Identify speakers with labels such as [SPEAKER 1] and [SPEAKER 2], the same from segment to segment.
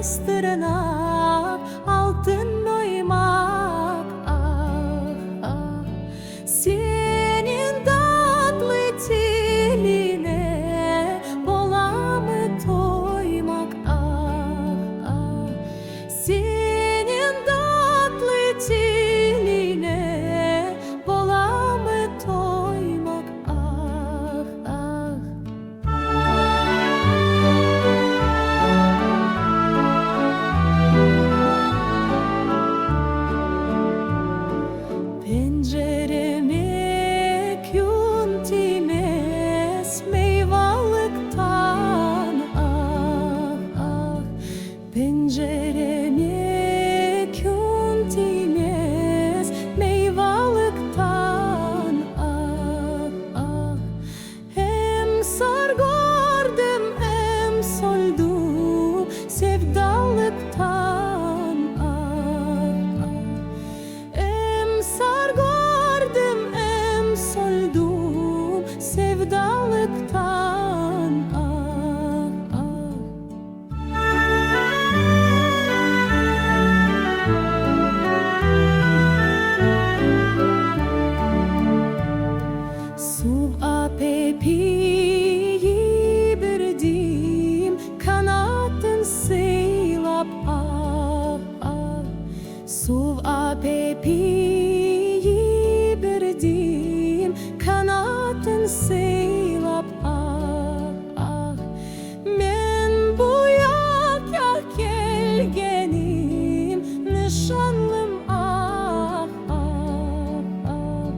[SPEAKER 1] yastırına altın oymak. Ah ah, senin tatlı diline bolamı toymak. Ah ah, senin tatlı diline bolamı toymak. Ah ah. Pencereme yuntimez meyvalıktan. Ah ah, pencereme yuntimez meyvalıktan. Ah ah, hem sar gördüm hem soldum sevdalıktan. Ah ah, em sar gördüm em soldum sevdalıktan. Ah ah. Suv apepiyi birdim kanatın sıylap. Ah ah, suv apepiyi birdim kanatın sıylap. Ah ah, men bu yak gelgenim nişanlım. Ah ah ah,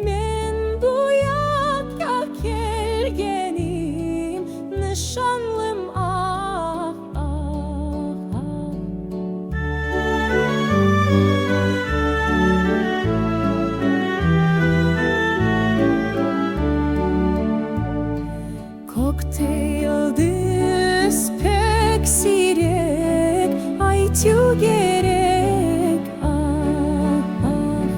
[SPEAKER 1] men bu yak gelgenim nişanlım. Ah ah ah. Kokteyldüz pek sirek aytyu gerek. Ah ah,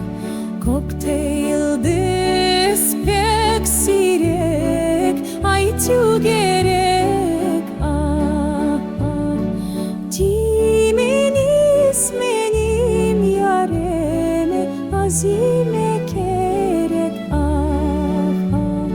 [SPEAKER 1] kokteyldüz pek sirek aytyu gerek. Ah ah, dimeniz benim yareme azime gerek. Ah ah,